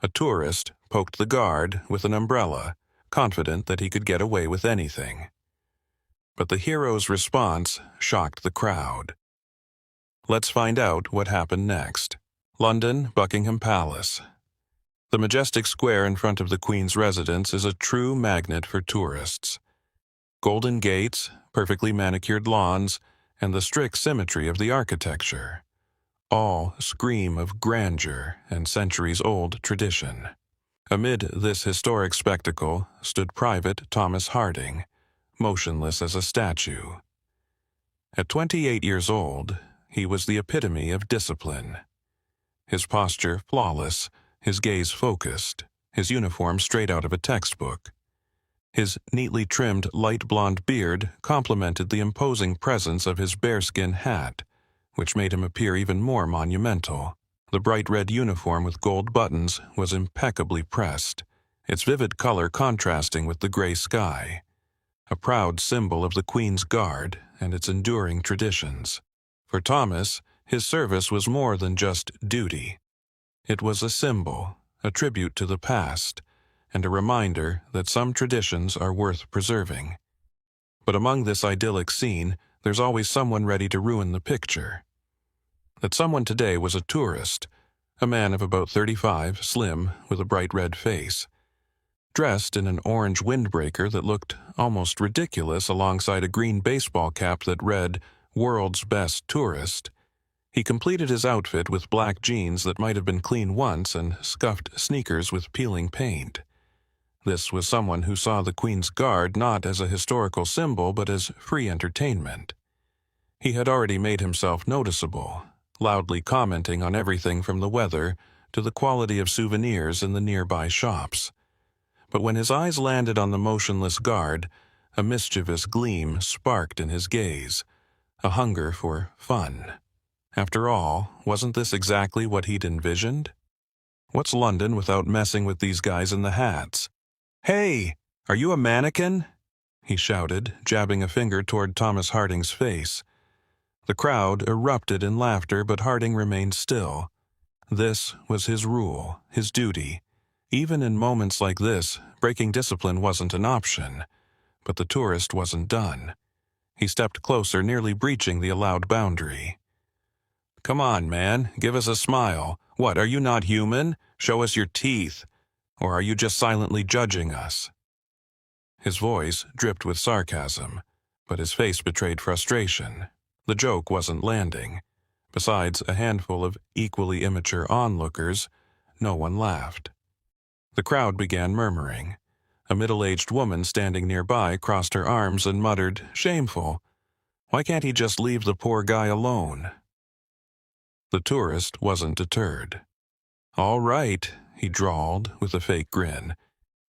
A tourist poked the guard with an umbrella, confident that he could get away with anything. But the hero's response shocked the crowd. Let's find out what happened next. London, Buckingham Palace. The majestic square in front of the Queen's residence is a true magnet for tourists. Golden gates, perfectly manicured lawns, and the strict symmetry of the architecture all scream of grandeur and centuries-old tradition. Amid this historic spectacle stood Private Thomas Harding, motionless as a statue. At 28 years old, he was the epitome of discipline. His posture flawless, his gaze focused, his uniform straight out of a textbook. His neatly trimmed light blonde beard complemented the imposing presence of his bearskin hat, which made him appear even more monumental. The bright red uniform with gold buttons was impeccably pressed, its vivid color contrasting with the gray sky, a proud symbol of the Queen's Guard and its enduring traditions. For Thomas, his service was more than just duty. It was a symbol, a tribute to the past, and a reminder that some traditions are worth preserving. But among this idyllic scene, there's always someone ready to ruin the picture. That someone today was a tourist, a man of about 35, slim, with a bright red face. Dressed in an orange windbreaker that looked almost ridiculous alongside a green baseball cap that read, "World's Best Tourist," he completed his outfit with black jeans that might have been clean once and scuffed sneakers with peeling paint. This was someone who saw the Queen's Guard not as a historical symbol but as free entertainment. He had already made himself noticeable, loudly commenting on everything from the weather to the quality of souvenirs in the nearby shops. But when his eyes landed on the motionless guard, a mischievous gleam sparked in his gaze, a hunger for fun. After all, wasn't this exactly what he'd envisioned? What's London without messing with these guys in the hats? "Hey, are you a mannequin?" he shouted, jabbing a finger toward Thomas Harding's face. The crowd erupted in laughter, but Harding remained still. This was his rule, his duty. Even in moments like this, breaking discipline wasn't an option. But the tourist wasn't done. He stepped closer, nearly breaching the allowed boundary. "Come on, man, give us a smile. What, are you not human? Show us your teeth. Or are you just silently judging us?" His voice dripped with sarcasm, but his face betrayed frustration. The joke wasn't landing. Besides a handful of equally immature onlookers, no one laughed. The crowd began murmuring. A middle-aged woman standing nearby crossed her arms and muttered, "Shameful. Why can't he just leave the poor guy alone?" The tourist wasn't deterred. "All right," he drawled with a fake grin.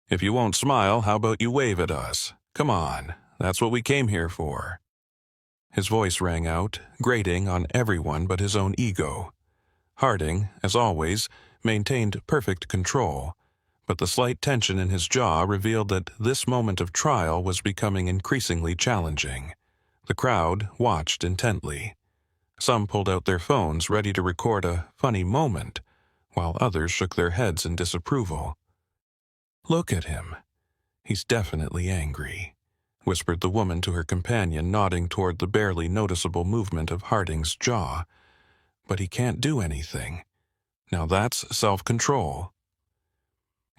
"If you won't smile, how about you wave at us? Come on, that's what we came here for." His voice rang out, grating on everyone but his own ego. Harding, as always, maintained perfect control, but the slight tension in his jaw revealed that this moment of trial was becoming increasingly challenging. The crowd watched intently. Some pulled out their phones ready to record a funny moment, while others shook their heads in disapproval. "Look at him. He's definitely angry," whispered the woman to her companion, nodding toward the barely noticeable movement of Harding's jaw. "But he can't do anything. Now that's self-control."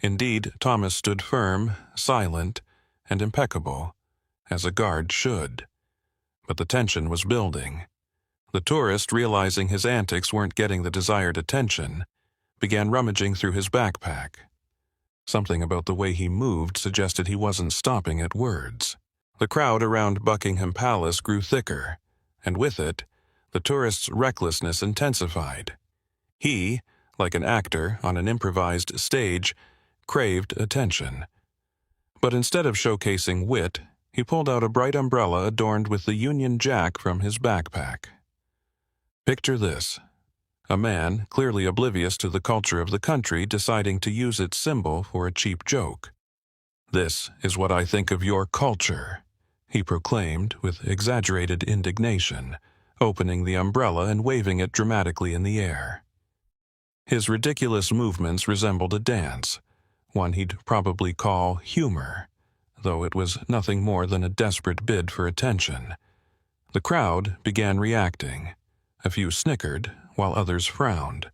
Indeed, Thomas stood firm, silent, and impeccable, as a guard should. But the tension was building. The tourist, realizing his antics weren't getting the desired attention, began rummaging through his backpack. Something about the way he moved suggested he wasn't stopping at words. The crowd around Buckingham Palace grew thicker, and with it, the tourist's recklessness intensified. He, like an actor on an improvised stage, craved attention. But instead of showcasing wit, he pulled out a bright umbrella adorned with the Union Jack from his backpack. Picture this: a man, clearly oblivious to the culture of the country, deciding to use its symbol for a cheap joke. "This is what I think of your culture," he proclaimed with exaggerated indignation, opening the umbrella and waving it dramatically in the air. His ridiculous movements resembled a dance, one he'd probably call humor, though it was nothing more than a desperate bid for attention. The crowd began reacting. A few snickered, while others frowned.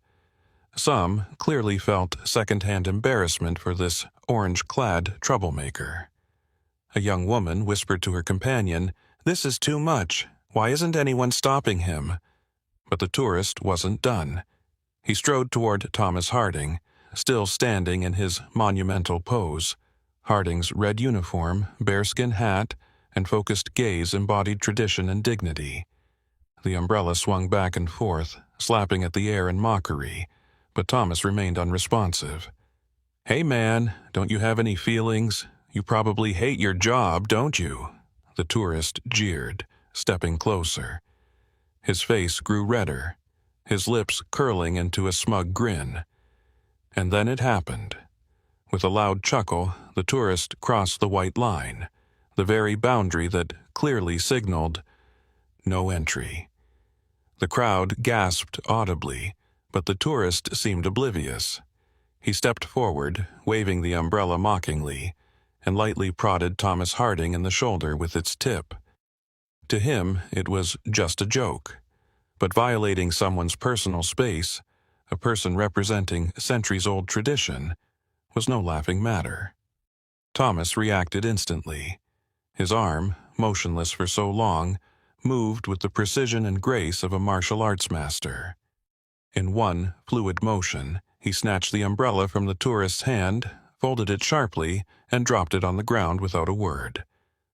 Some clearly felt second-hand embarrassment for this orange-clad troublemaker. A young woman whispered to her companion, "This is too much. Why isn't anyone stopping him?" But the tourist wasn't done. He strode toward Thomas Harding, still standing in his monumental pose. Harding's red uniform, bearskin hat, and focused gaze embodied tradition and dignity. The umbrella swung back and forth, slapping at the air in mockery, but Thomas remained unresponsive. "Hey man, don't you have any feelings? You probably hate your job, don't you?" The tourist jeered, stepping closer. His face grew redder, his lips curling into a smug grin. And then it happened. With a loud chuckle, the tourist crossed the white line, the very boundary that clearly signaled no entry. The crowd gasped audibly, but the tourist seemed oblivious. He stepped forward, waving the umbrella mockingly, and lightly prodded Thomas Harding in the shoulder with its tip. To him, it was just a joke, but violating someone's personal space, a person representing centuries-old tradition, was no laughing matter. Thomas reacted instantly. His arm, motionless for so long, moved with the precision and grace of a martial arts master. In one fluid motion, he snatched the umbrella from the tourist's hand, folded it sharply, and dropped it on the ground without a word.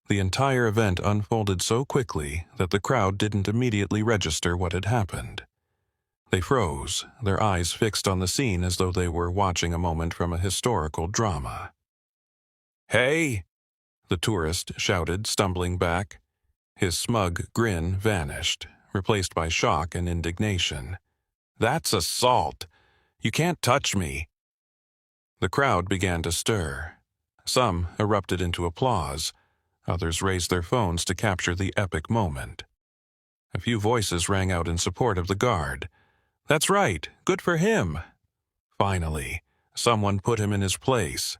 The entire event unfolded so quickly that the crowd didn't immediately register what had happened. They froze, their eyes fixed on the scene as though they were watching a moment from a historical drama. "Hey!" the tourist shouted, stumbling back. His smug grin vanished, replaced by shock and indignation. "That's assault! You can't touch me!" The crowd began to stir. Some erupted into applause. Others raised their phones to capture the epic moment. A few voices rang out in support of the guard. "That's right! Good for him!" Finally, someone put him in his place.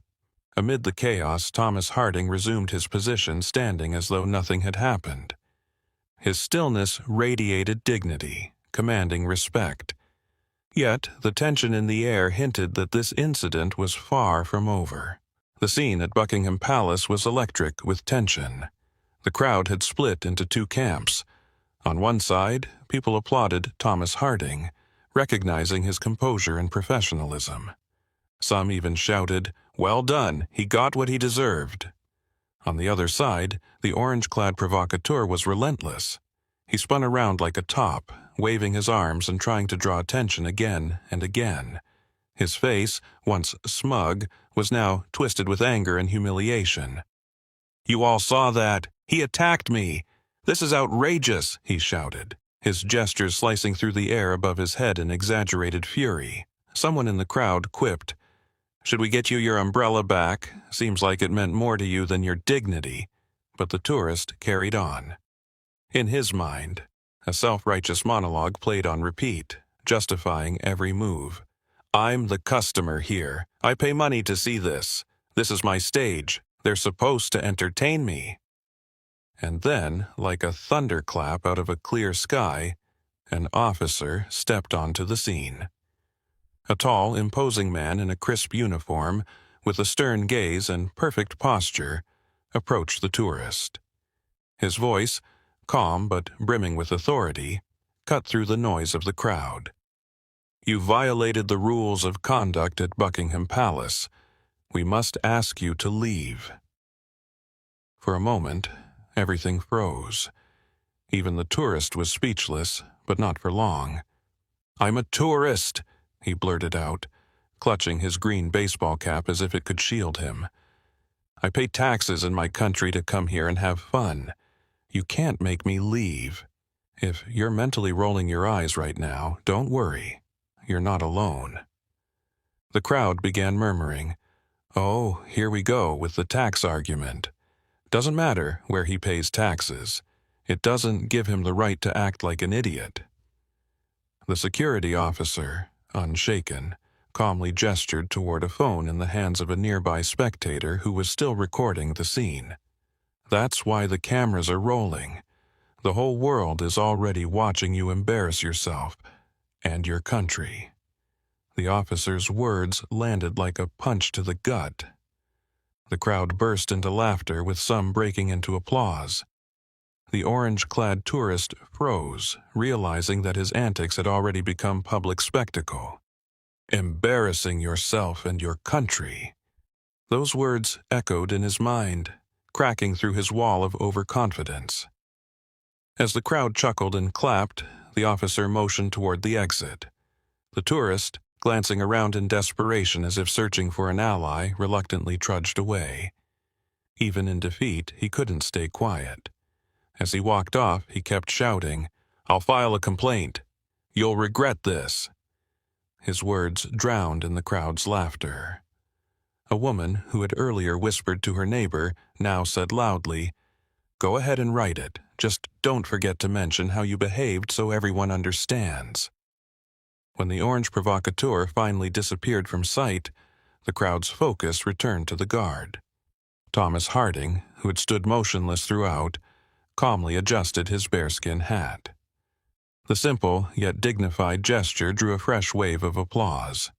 Amid the chaos, Thomas Harding resumed his position, standing as though nothing had happened. His stillness radiated dignity, commanding respect. Yet the tension in the air hinted that this incident was far from over. The scene at Buckingham Palace was electric with tension. The crowd had split into two camps. On one side, people applauded Thomas Harding, recognizing his composure and professionalism. Some even shouted, "Well done, he got what he deserved." On the other side, the orange-clad provocateur was relentless. He spun around like a top, waving his arms and trying to draw attention again and again. His face, once smug, was now twisted with anger and humiliation. "You all saw that! He attacked me! This is outrageous!" he shouted, his gestures slicing through the air above his head in exaggerated fury. Someone in the crowd quipped, "Should we get you your umbrella back? Seems like it meant more to you than your dignity." But the tourist carried on. In his mind, a self-righteous monologue played on repeat, justifying every move. "I'm the customer here. I pay money to see this. This is my stage. They're supposed to entertain me." And then, like a thunderclap out of a clear sky, an officer stepped onto the scene. A tall, imposing man in a crisp uniform, with a stern gaze and perfect posture, approached the tourist. His voice, calm but brimming with authority, cut through the noise of the crowd. "You violated the rules of conduct at Buckingham Palace. We must ask you to leave." For a moment, everything froze. Even the tourist was speechless, but not for long. "I'm a tourist," he blurted out, clutching his green baseball cap as if it could shield him. "I pay taxes in my country to come here and have fun. You can't make me leave. If you're mentally rolling your eyes right now, don't worry. You're not alone." The crowd began murmuring, "Oh, here we go with the tax argument. Doesn't matter where he pays taxes. It doesn't give him the right to act like an idiot." The security officer, unshaken, calmly gestured toward a phone in the hands of a nearby spectator who was still recording the scene. That's why the cameras are rolling. The whole world is already watching you embarrass yourself and your country. The officer's words landed like a punch to the gut. The crowd burst into laughter, with some breaking into applause. The orange-clad tourist froze, realizing that his antics had already become public spectacle. Embarrassing yourself and your country. Those words echoed in his mind, cracking through his wall of overconfidence. As the crowd chuckled and clapped, the officer motioned toward the exit. The tourist, glancing around in desperation as if searching for an ally, reluctantly trudged away. Even in defeat, he couldn't stay quiet. As he walked off, he kept shouting, "I'll file a complaint. You'll regret this." His words drowned in the crowd's laughter. A woman, who had earlier whispered to her neighbor, now said loudly, "Go ahead and write it. Just don't forget to mention how you behaved so everyone understands." When the orange provocateur finally disappeared from sight, the crowd's focus returned to the guard. Thomas Harding, who had stood motionless throughout, calmly adjusted his bearskin hat. The simple yet dignified gesture drew a fresh wave of applause.